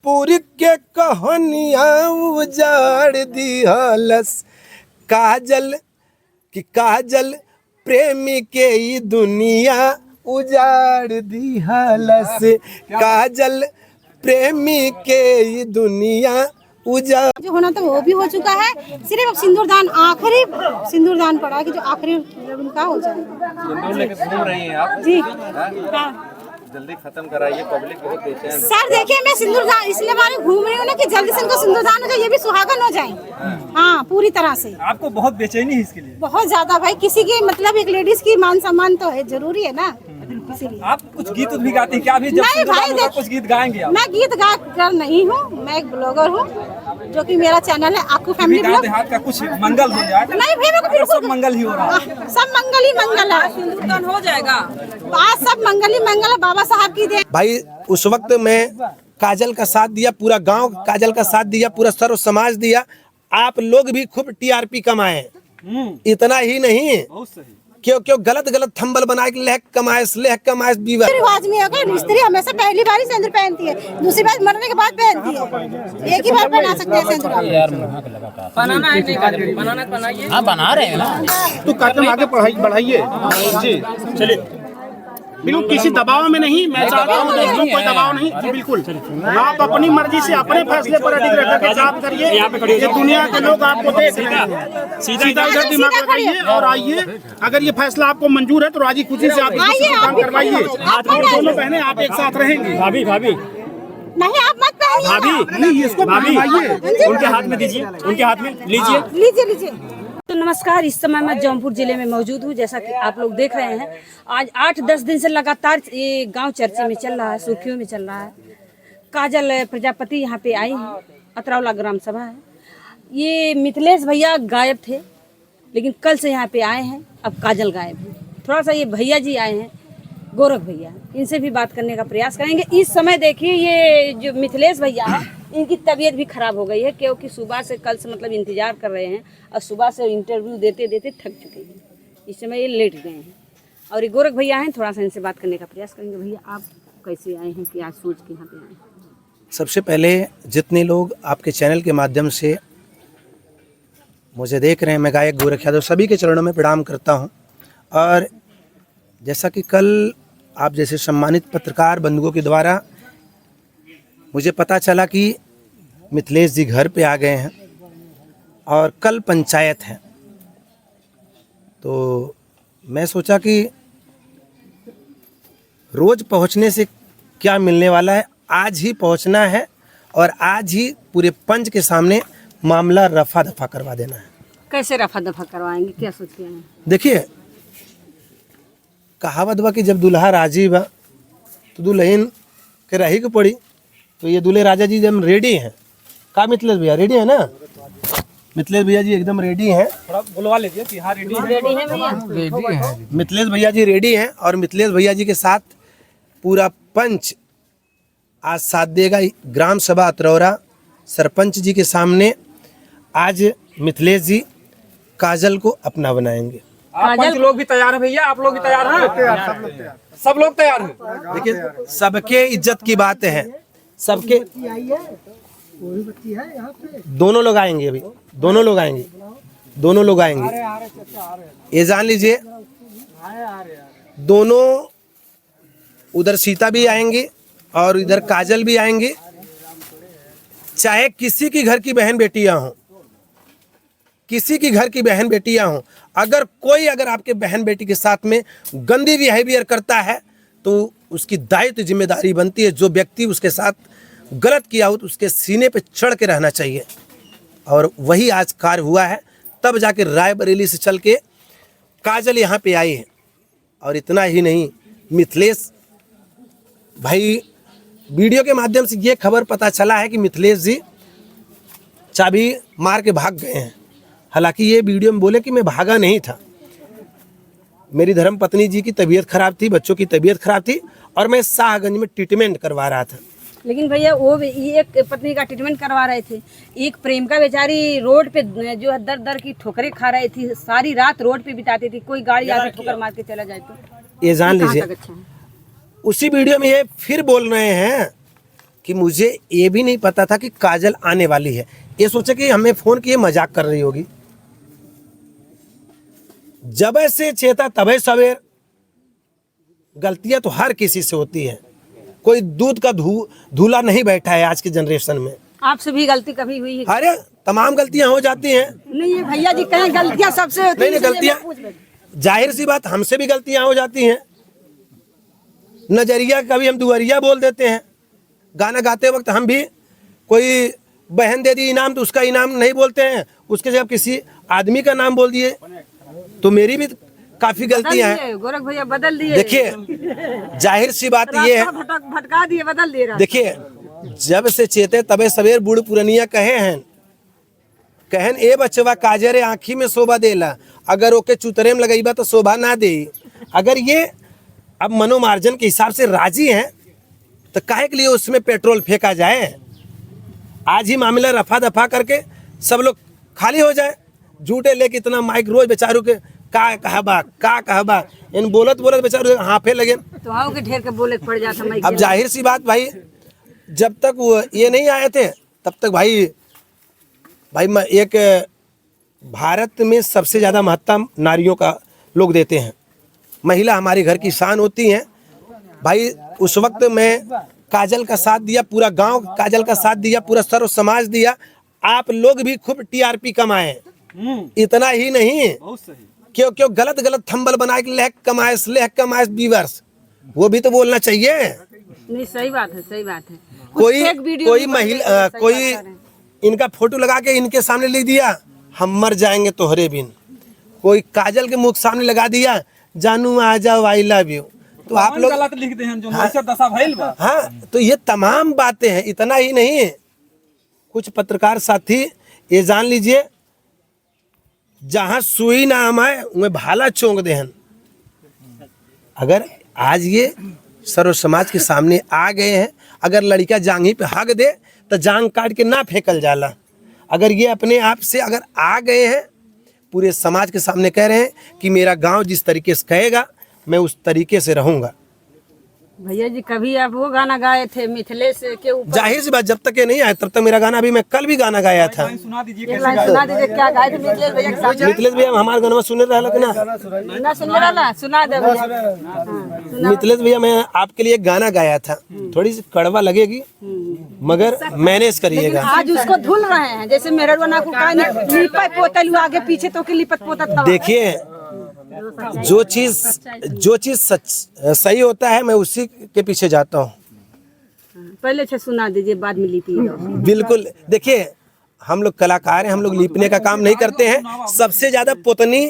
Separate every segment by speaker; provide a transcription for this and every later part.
Speaker 1: पूरी के कहानियां उजाड़ दिहलस। काजल कि काजल प्रेमी के ई दुनिया उजाड़ दिहलस। काजल प्रेमी के ई दुनिया उजाड़।
Speaker 2: जो होना था वो भी हो चुका है, सिर्फ अब सिंदूरदान, आखिरी सिंदूरदान पड़ा है कि जो आखिरी उनका हो जाएगा।
Speaker 3: सिंदूर लेके घूम रही हैं आप
Speaker 2: जी हाँ।
Speaker 3: जल्दी खत्म कराइए, पब्लिक बहुत बेचैन है।
Speaker 2: सर देखिए, मैं सिंदूरदान इसलिए मारे घूम रही हूँ ना कि जल्दी से इनको सिंदूरदान हो जाए, ये भी सुहागन हो जाए। हाँ पूरी तरह से।
Speaker 4: आपको बहुत बेचैनी है इसके लिए?
Speaker 2: बहुत ज्यादा भाई, किसी की मतलब एक लेडीज की मान सम्मान तो है, जरूरी है ना, इसीलिए।
Speaker 4: आप कुछ गीत भी गाती हैं क्या? अभी जब
Speaker 2: नहीं भाई
Speaker 4: होगा, कुछ गीत गाएंगे आप?
Speaker 2: मैं गीत गा कर नहीं हूँ, मैं एक ब्लॉगर हूँ, जो कि मेरा चैनल है आपको फैमिली ब्लॉग।
Speaker 4: देहात का कुछ मंगल हो जाए?
Speaker 2: नहीं भाई, मेरे को बिल्कुल
Speaker 4: सब मंगल ही हो रहा है।
Speaker 2: सब मंगल ही मंगल है,
Speaker 5: सिंदूरदान हो जाएगा
Speaker 2: आज सब मंगल ही मंगल है, बाबा साहब की दे।
Speaker 1: भाई उस वक्त मैं काजल का साथ दिया, पूरा गांव काजल का साथ दिया, पूरा सर्व समाज दिया। आप लोग भी खूब टीआरपी कमाए, इतना ही नहीं
Speaker 4: बहुत सही।
Speaker 1: क्यों क्यों गलत थंबल बना के लेह कमाए बीवा।
Speaker 2: रिवाज में होगा, स्त्री हमेशा पहली बार ही सिंदूर पहनती है, दूसरी बार मरने के बाद पहनती है, एक ही बार पहना सकते हैं सिंदूर।
Speaker 5: बनाना है, बनाना बनाइए।
Speaker 6: हाँ बना रहे हैं ना,
Speaker 7: तो कार्यक्रम आगे बढ़ाइए जी। चलिए, बिल्कुल किसी दबाव में नहीं, मैं चाहता हूँ दोस्तों कोई दबाव नहीं जी, बिल्कुल आप अपनी मर्जी से अपने फैसले पर अडिग रह करके काम करिए। ये दुनिया के लोग आपको देख रहे हैं, सीधा इधर दिमाग लगाइए और आइए। अगर ये फैसला आपको मंजूर है तो राजी खुशी से आप काम करवाइए। दोनों बहनें आप एक साथ रहेंगी।
Speaker 4: भाभी भाभी
Speaker 2: नहीं आप मत पहनिए,
Speaker 4: भाभी
Speaker 7: नहीं, इसको बनवाइए,
Speaker 4: उनके हाथ में दीजिए, उनके हाथ में लीजिए।
Speaker 2: लीजिए।
Speaker 5: तो नमस्कार, इस समय मैं जौनपुर जिले में मौजूद हूँ। जैसा कि आप लोग देख रहे हैं, आज 8-10 दिन से लगातार ये गांव चर्चे में चल रहा है, सुर्खियों में चल रहा है। काजल प्रजापति यहाँ पे आई हैं, अतरौला ग्राम सभा है। ये मिथिलेश भैया गायब थे, लेकिन कल से यहाँ पे आए हैं, अब काजल गायब है। थोड़ा सा ये भैया जी आए हैं, गोरख भैया, इनसे भी बात करने का प्रयास करेंगे। इस समय देखिए, ये जो मिथिलेश भैया है, इनकी तबीयत भी खराब हो गई है, क्योंकि सुबह से कल से मतलब इंतजार कर रहे हैं और सुबह से इंटरव्यू देते देते थक चुके हैं। इस समय ये लेट गए हैं। और ये गोरख भैया हैं, थोड़ा सा इनसे बात करने का प्रयास करेंगे। भैया आप कैसे आए हैं कि आज सोच के यहाँ पे आए हैं?
Speaker 1: सबसे पहले जितने लोग आपके चैनल के माध्यम से मुझे देख रहे हैं, मैं गायक गोरख यादव सभी के चरणों में प्रणाम करता हूं। और जैसा कि कल आप जैसे सम्मानित पत्रकार बंधुओं के द्वारा मुझे पता चला कि मिथिलेश जी घर पे आ गए हैं और कल पंचायत है, तो मैं सोचा कि रोज़ पहुंचने से क्या मिलने वाला है, आज ही पहुंचना है और आज ही पूरे पंच के सामने मामला रफा दफा करवा देना है।
Speaker 5: कैसे रफा दफा करवाएंगे, क्या सोच के हैं?
Speaker 1: देखिए, कहावत बा कि जब दुल्हा राजी बा तो दुल्हन के रही को पड़ी। तो ये दूल्हे राजा जी जब रेडी हैं, का मिथिलेश भैया रेडी है ना? मिथिलेश भैया जी एकदम रेडी हैं।
Speaker 4: थोड़ा बुलवा लीजिए कि हाँ रेडी है भैया।
Speaker 1: मिथिलेश भैया जी रेडी हैं और मिथिलेश भैया जी के साथ पूरा पंच आज साथ देगा। ग्राम सभा अतरौरा सरपंच जी के सामने आज मिथिलेश जी काजल को अपना बनाएंगे।
Speaker 4: आप पंच लोग भी तैयार हैं भैया? आप लोग भी तैयार हैं? सब लोग तैयार हैं।
Speaker 1: देखिए, सबके इज्जत की बात है, सबके दोनों लोग आएंगे, अभी दोनों लोग आएंगे। ये जान लीजिए, दोनों उधर सीता भी आएंगे और इधर काजल भी आएंगे। चाहे किसी की घर की बहन बेटियां हों, किसी की घर की बहन बेटियां हों, अगर आपके बहन बेटी के साथ में गंदी बिहेवियर करता है तो उसकी दायित्व जिम्मेदारी बनती है। जो व्यक्ति उसके साथ गलत किया हो तो उसके सीने पे चढ़ के रहना चाहिए। और वही आज कार्य हुआ है। तब जाके रायबरेली से चल के काजल यहाँ पे आई है। और इतना ही नहीं, मिथिलेश भाई, वीडियो के माध्यम से ये खबर पता चला है कि मिथिलेश जी चाबी मार के भाग गए हैं। हालांकि ये वीडियो में बोले कि मैं भागा नहीं था, मेरी धर्मपत्नी जी की तबीयत खराब थी, बच्चों की तबीयत खराब थी और मैं शाहगंज में ट्रीटमेंट करवा रहा था।
Speaker 5: लेकिन भैया वो भी एक पत्नी का ट्रीटमेंट करवा रहे थे, एक प्रेमिका बेचारी रोड पे जो है दर दर की ठोकरें खा रही थी, सारी रात रोड पे बिताती थी, कोई गाड़ी आकर ठोकर मार के चला जाए तो
Speaker 1: ये जान लीजिए।
Speaker 5: अच्छा है।
Speaker 1: उसी वीडियो में ये फिर बोल रहे हैं कि मुझे ये भी नहीं पता था कि काजल आने वाली है। ये सोचा कि हमें फ़ोन किए मजाक कर रही होगी। जब से चेता तबे सवेर, गलतियां तो हर किसी से होती है, कोई दूध का धूला नहीं बैठा है आज के जनरेशन में।
Speaker 5: आपसे भी गलती कभी हुई है?
Speaker 1: अरे तमाम गलतियां हो जाती हैं।
Speaker 5: नहीं ये भैया जी कहें गलतियां सबसे होती
Speaker 1: नहीं
Speaker 5: है,
Speaker 1: गलतियां जाहिर सी बात, हमसे भी गलतियां हो जाती हैं। नजरिया कभी हम दुआरिया बोल देते हैं। गाना गाते वक्त हम भी कोई बहन दे दी इनाम तो उसका इनाम नहीं बोलते हैं, उसके जब किसी आदमी का नाम बोल दिए तो मेरी भी काफी गलतियां हैं।
Speaker 5: गोरख भैया बदल दिए।
Speaker 1: देखिए जाहिर सी बात ये है,
Speaker 5: भटका दिए, बदल दे रहा।
Speaker 1: देखिए जब से चेते तबे सवेर बूढ़ पुरनिया कहे हैं, कहन ए बचवा काजरे आँखी में शोभा देला, अगर ओके चुतरे में लगेबा तो शोभा ना दे। अगर ये अब मनोमार्जन के हिसाब से राजी हैं तो काहे के लिए उसमें पेट्रोल फेंका जाए। आज ही मामला रफा दफा करके सब लोग खाली हो जाए। झूठे लेके इतना माइक रोज बेचारू के का कहबा इन बोलत बेचारू हाफे लगे।
Speaker 5: तो हाँ के ढेर के बोले पड़ जाता माइक।
Speaker 1: अब जाहिर सी बात भाई, जब तक वो ये नहीं आए थे तब तक भाई एक भारत में सबसे ज़्यादा महत्व नारियों का लोग देते हैं। महिला हमारे घर की शान होती हैं भाई। उस वक्त मैं काजल का साथ दिया, पूरा गांव काजल का साथ दिया, पूरा सर्व समाज दिया। आप लोग भी खूब टीआरपी कमाए। इतना ही नहीं, क्यों गलत थंबल बना के लेह कमाए व्यूअर्स, वो भी तो बोलना चाहिए।
Speaker 5: नहीं सही बात है, सही बात है।
Speaker 1: कोई महिला कोई इनका फोटो लगा के इनके सामने लिख दिया हम मर जाएंगे तोहरे बिन। कोई काजल के मुख सामने लगा दिया जानू आ जाओ आई लव यू। तो आप लोग
Speaker 4: गलत लिखते हैं जो ऐसा दशा भइल बा।
Speaker 1: हाँ, तो ये तमाम बातें हैं। इतना ही नहीं, कुछ पत्रकार साथी ये जान लीजिए, जहां सुई ना आए वह भाला चोंक देहन। अगर आज ये सर्व समाज के सामने आ गए हैं, अगर लड़का जांघी पे हक दे तो जांग काट के ना फेंकल जाला। अगर ये अपने आप से अगर आ गए हैं, पूरे समाज के सामने कह रहे हैं कि मेरा गांव जिस तरीके से कहेगा मैं उस तरीके से रहूंगा।
Speaker 5: भैया जी कभी आप वो गाना गाए थे मिथिलेश के ऊपर?
Speaker 1: जाहिर सी बात, जब तक ये नहीं आया तब तक मेरा गाना, अभी मैं कल भी गाना गाया था।
Speaker 4: सुना दीजिए
Speaker 5: एक लाइन सुना दीजिए, क्या गाए थे मिथिलेश भैया के साथ?
Speaker 1: मिथिलेश भैया हमारे गाना सुने रहा ना,
Speaker 5: ना सुन रहा, सुना दे भैया।
Speaker 1: मिथिलेश भैया मैं आपके लिए एक गाना गाया था, थोड़ी सी कड़वा लगेगी मगर मैनेज करिएगा।
Speaker 5: आज उसको धुल रहे हैं, जैसे मेरे बना को लिपत पोतल आगे पीछे तो लिपत पोतल था।
Speaker 1: देखिए जो चीज सही होता है मैं उसी के पीछे जाता हूँ।
Speaker 5: पहले से सुना दीजिए, बाद में लिपिए।
Speaker 1: बिल्कुल, देखिए हम लोग कलाकार हैं, हम लोग लिपने का काम नहीं करते हैं। सबसे ज्यादा पोतनी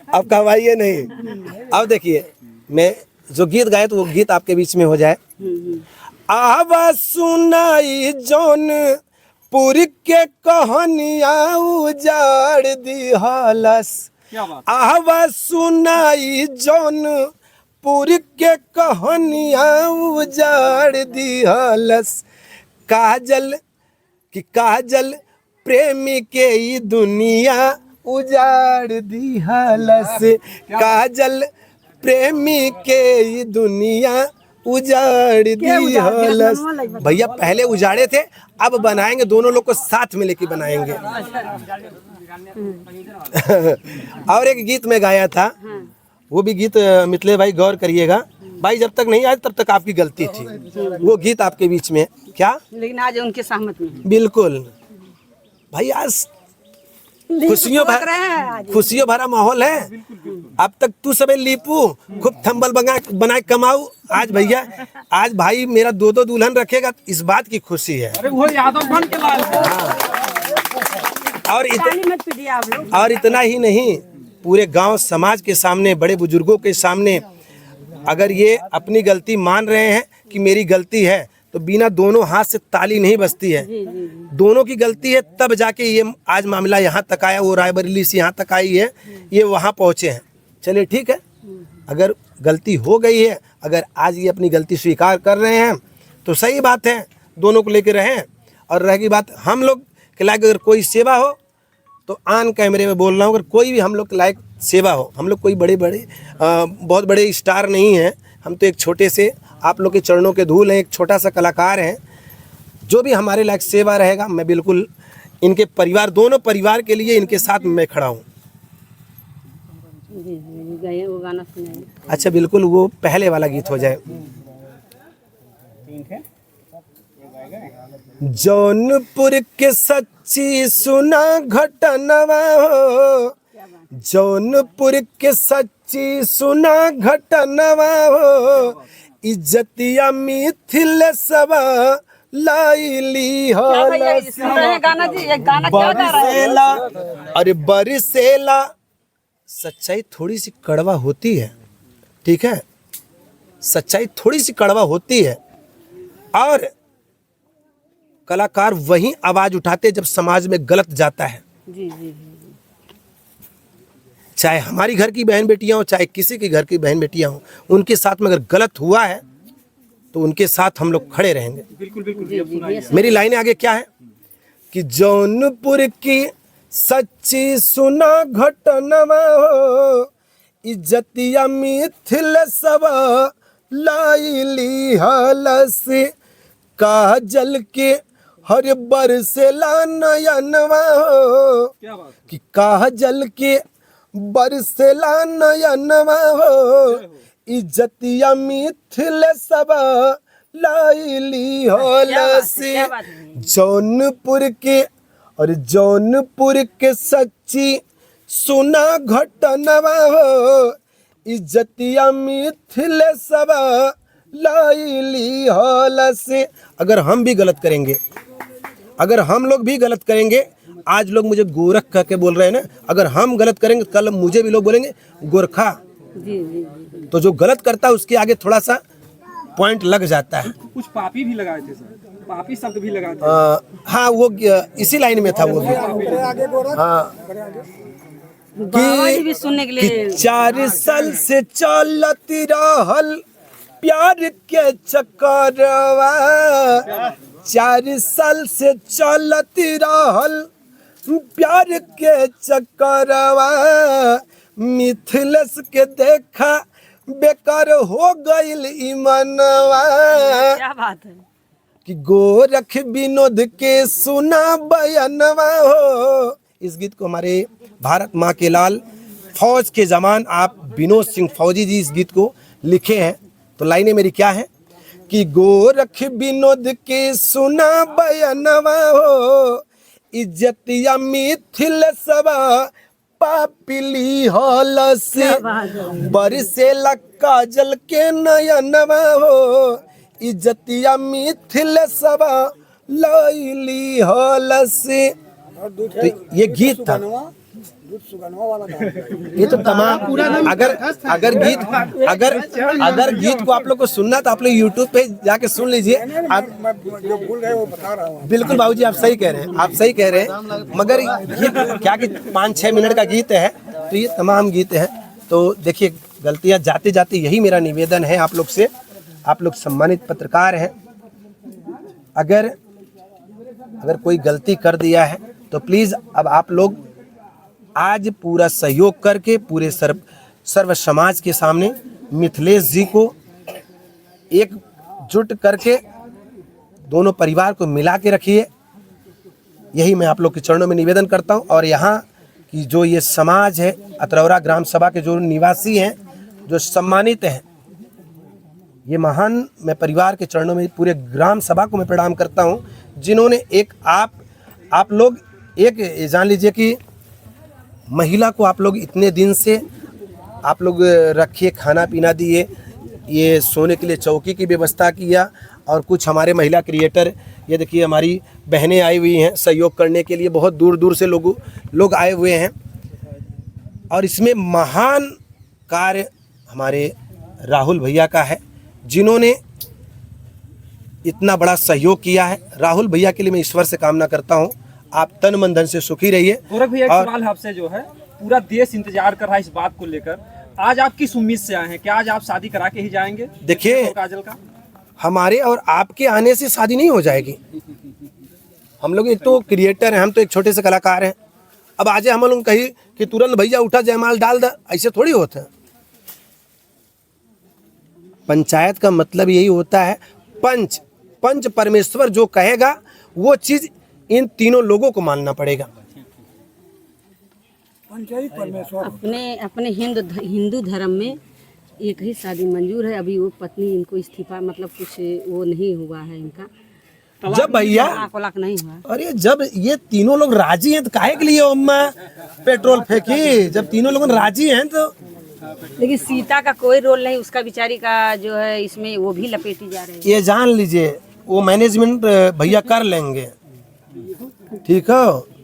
Speaker 1: अब कमाइए नहीं। अब देखिए मैं जो गीत गाए तो वो गीत आपके बीच में हो जाए। आवाज सुनाई जौनपुर के कहानियां उजाड़ दी हालस। आवाज सुनाई जौनपुर के कहानियां उजाड़ दी हालस। काजल प्रेमी के ई दुनिया उजाड़ दी हालस। काजल प्रेमी के ई दुनिया उजाड़ दी हालस। भैया पहले उजाड़े थे, अब बनाएंगे, दोनों लोग को साथ में लेके बनाएंगे। और एक गीत में गाया था, वो भी गीत मिथिलेश भाई गौर करिएगा भाई, जब तक नहीं आए तब तक आपकी गलती थी। वो गीत आपके बीच में क्या,
Speaker 5: लेकिन आज उनके सहमत में
Speaker 1: बिल्कुल भाई। आज खुशियों भरा माहौल है। अब तक तू सबे लीपू खूब थंबल बनाए कमाऊ। आज भैया, आज भाई मेरा दो दुल्हन रखेगा, इस बात की खुशी है।
Speaker 4: अरे वो यादव बन के लाल।
Speaker 1: और इतना ही नहीं, पूरे गांव समाज के सामने, बड़े बुजुर्गों के सामने अगर ये अपनी गलती मान रहे हैं कि मेरी गलती है, तो बिना दोनों हाथ से ताली नहीं बजती है। दोनों की गलती है तब जाके ये आज मामला यहाँ तक आया। वो रायबरेली से यहाँ तक आई है, ये वहाँ पहुँचे हैं। चलिए ठीक है, अगर गलती हो गई है, अगर आज ये अपनी गलती स्वीकार कर रहे हैं तो सही बात है, दोनों को लेकर रहें। और रहेगी बात हम लोग के लायक अगर कोई सेवा हो तो ऑन कैमरे में बोल रहा हूँ, अगर कोई भी हम लोग के लायक सेवा हो, हम लोग कोई बहुत बड़े स्टार नहीं हैं, हम तो एक छोटे से आप लोग के चरणों के धूल हैं, एक छोटा सा कलाकार हैं। जो भी हमारे लायक सेवा रहेगा, मैं बिल्कुल इनके परिवार, दोनों परिवार के लिए इनके साथ मैं खड़ा हूँ।
Speaker 5: वो गाना सुनाइए।
Speaker 1: अच्छा बिल्कुल, वो पहले वाला गीत हो जाए। जौनपुर के सच्ची सुना घटनवा हो, जौनपुर के सच्ची सुना घटनवा हो, इज्जतिया मिथिल सबा लाइली हो
Speaker 5: गाना जी, एक गाना क्या गा रहा है?
Speaker 1: बरसेला, अरे बरसेला। सच्चाई थोड़ी सी कड़वा होती है, ठीक है, सच्चाई थोड़ी सी कड़वा होती है, और कलाकार वही आवाज उठाते जब समाज में गलत जाता है।
Speaker 5: जी जी जी।
Speaker 1: चाहे हमारी घर की बहन बेटियां हो, चाहे किसी के घर की बहन बेटियां हो, उनके साथ में अगर गलत हुआ है तो उनके साथ हम लोग खड़े रहेंगे।
Speaker 4: बिल्कुल बिल्कुल।
Speaker 1: मेरी लाइनें आगे क्या है कि जौनपुर की सच्ची सुना घटनवा हो, इज्जतिया मिथिल सबा लाइली हलस, काजल के हर बरसेला नयनवा हो, कि काजल के बरसेला नयनवा हो, इज्जतिया मिथिल सबा लाइली हलस। जौनपुर के, और जौनपुर के सच्ची सुना घटनवा हो, इज्जतिया मिथिल सबा लाइली हलस। अगर हम भी गलत करेंगे, अगर हम लोग भी गलत करेंगे, आज लोग मुझे गोरख कह के बोल रहे हैं ना, अगर हम गलत करेंगे कल मुझे भी लोग बोलेंगे गोरखा।
Speaker 5: जी जी।
Speaker 1: तो जो गलत करता है उसके आगे थोड़ा सा पॉइंट लग जाता है।
Speaker 4: कुछ पापी भी लगाए थे सर, पापी शब्द भी लगाए थे।
Speaker 1: हाँ, वो इसी लाइन में था वो भी। हाँ,
Speaker 5: भी सुनने के लिए।
Speaker 1: 4 साल से चलती रहल प्यार के चक्करवा, 4 साल से चलती रहल प्यार के चक्करवा, मिथिलेश के देखा बेकार हो गइल ईमानवा।
Speaker 5: क्या बात है
Speaker 1: कि गोरख विनोद के सुना बयानवा हो। इस गीत को हमारे भारत माँ के लाल फौज के जवान आप विनोद सिंह फौजी जी इस गीत को लिखे हैं। तो लाइनें मेरी क्या है कि गोरख विनोद के सुना बयानवा हो, इज्जतिया मिथिल सबा पापिली हलस, बरसेला काजल के नयनवा हो, इज्जतिया मिथिल सबा लाइली हलस। तो ये गीत था, ये तो तमाम अगर गीत को आप लोग को सुनना तो आप लोग YouTube पे जाके सुन लीजिए। आप भूल गए वो बता रहा हूँ। बिल्कुल बाबूजी आप सही कह रहे हैं, आप सही कह रहे हैं, मगर ये क्या कि 5-6 मिनट का गीत है, तो ये तमाम गीत है। तो देखिए गलतियाँ जाते जाते यही मेरा निवेदन है आप लोग से, आप लोग सम्मानित पत्रकार हैं, अगर कोई गलती कर दिया है तो प्लीज़ अब आप लोग आज पूरा सहयोग करके पूरे सर्व समाज के सामने मिथिलेश जी को एकजुट करके दोनों परिवार को मिला के रखिए। यही मैं आप लोग के चरणों में निवेदन करता हूं। और यहाँ की जो ये समाज है, अतरौरा ग्राम सभा के जो निवासी हैं, जो सम्मानित हैं, ये महान मैं परिवार के चरणों में पूरे ग्राम सभा को मैं प्रणाम करता हूं, जिन्होंने एक आप लोग एक जान लीजिए कि महिला को आप लोग इतने दिन से आप लोग रखिए, खाना पीना दिए, ये सोने के लिए चौकी की व्यवस्था किया, और कुछ हमारे महिला क्रिएटर, ये देखिए हमारी बहनें आई हुई हैं सहयोग करने के लिए, बहुत दूर दूर से लोग आए हुए हैं। और इसमें महान कार्य हमारे राहुल भैया का है, जिन्होंने इतना बड़ा सहयोग किया है। राहुल भैया के लिए मैं ईश्वर से कामना करता हूँ आप तन मन धन से सुखी रहिए।
Speaker 4: गोरख भैया, एक सवाल आपसे जो है, पूरा देश इंतजार कर रहा है इस बात को लेकर, आज आप किस उम्मीद से आए हैं? क्या आज आप शादी करा के ही जाएंगे?
Speaker 1: देखिए
Speaker 4: काजल का
Speaker 1: हमारे और आपके आने से शादी नहीं हो जाएगी। हम लोग एक तो क्रिएटर हैं, हम तो एक छोटे से कलाकार हैं। अब आज हम लोग कही कि तुरंत भैया उठा जयमाल डाल दा, ऐसे थोड़ी होता है। पंचायत का मतलब यही होता है, पंच पंच परमेश्वर जो कहेगा वो चीज इन तीनों लोगों को मानना पड़ेगा।
Speaker 5: अपने अपने हिंदू धर्म में एक ही शादी मंजूर है। अभी वो पत्नी इनको इस्तीफा मतलब कुछ वो नहीं हुआ है इनका,
Speaker 1: जब भैया
Speaker 5: तलाक नहीं हुआ।
Speaker 1: अरे जब ये तीनों लोग राजी हैं तो काहे के लिए अम्मा पेट्रोल फेंकी? जब तीनों लोग राजी हैं तो।
Speaker 5: लेकिन सीता का कोई रोल नहीं, उसका बेचारी का जो है इसमें वो भी लपेटी जा रही है।
Speaker 1: ये जान लीजिए वो मैनेजमेंट भैया कर लेंगे, ठीक है।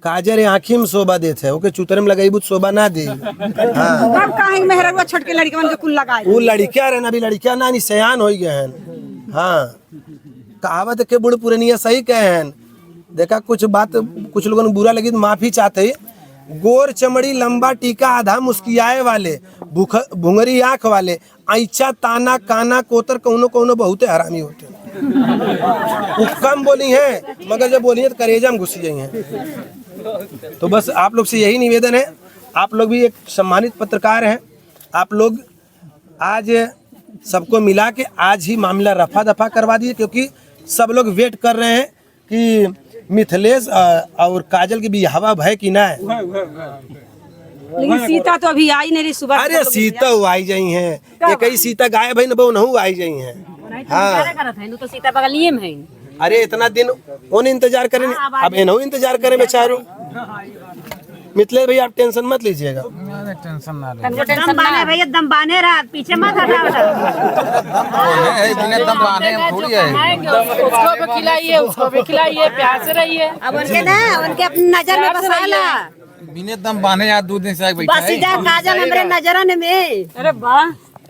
Speaker 1: काजर आँखी में शोभा देते हैं, ओके चुतर में लगाई बुत शोभा ना दी। हाँ
Speaker 2: काहे मेहरवा छोट के लड़की के कुल लगाए
Speaker 1: वो लड़कियां रहना, अभी लड़कियां ना सयान हो गए हैं। हाँ कहावत के बूढ़ पुरनिया सही कहे हैं। देखा कुछ बात कुछ लोगों ने बुरा लगी तो माफी चाहते। गोर चमड़ी लंबा टीका आधा मुस्कियाए वाले, भुंगरी आंख वाले, ऐचा ताना काना कोतर कौनो कौनो बहुते हरामी होते। वो कम बोली है मगर जब बोली है तो करेजा में घुस गई हैं। तो बस आप लोग से यही निवेदन है, आप लोग भी एक सम्मानित पत्रकार हैं, आप लोग आज सबको मिला के आज ही मामला रफा दफा करवा दिए, क्योंकि सब लोग वेट कर रहे हैं कि मिथिलेश और काजल की बिहावा भय कि ना है।
Speaker 5: लेकिन सीता तो अभी आई नहीं रही सुबह।
Speaker 1: अरे सीता वो आई जाई हैं, एक ही सीता गायब है न बहु नहु आई जाई हैं। हाँ
Speaker 5: तो सीता बगलिए में है।
Speaker 1: अरे इतना दिन उन इंतजार करें, अब इन्हों इंतजार करें बेचारों। मिथिलेश भैया आप टेंशन मत लीजिएगा।
Speaker 5: टेंशन ना
Speaker 2: भैया दम बाने रहा, पीछे मत हटाओ।
Speaker 6: उसको भी खिलाइए, उसको भी खिलाइए, प्यार से रहिए।
Speaker 2: अब उनके ना उनके अपनी नजर में बसाला,
Speaker 3: बिना दम बांधे यार 2 दिन से बैठा
Speaker 2: बस जा काजल हमरे नजरन में।
Speaker 5: अरे वाह,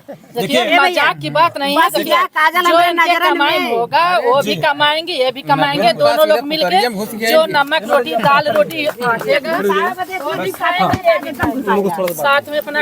Speaker 6: देखिए मजाक की बात नहीं है। देखिए
Speaker 2: काजल
Speaker 6: जो
Speaker 2: हमरे
Speaker 6: इनके
Speaker 2: नजरन
Speaker 6: कमाई
Speaker 2: में
Speaker 6: होगा वो भी कमाएंगे, ये भी कमाएंगे, दोनों लोग मिलके जो नमक रोटी दाल रोटी आटेगा, वो भी खाएंगे, ये भी खाएगा। साथ में अपना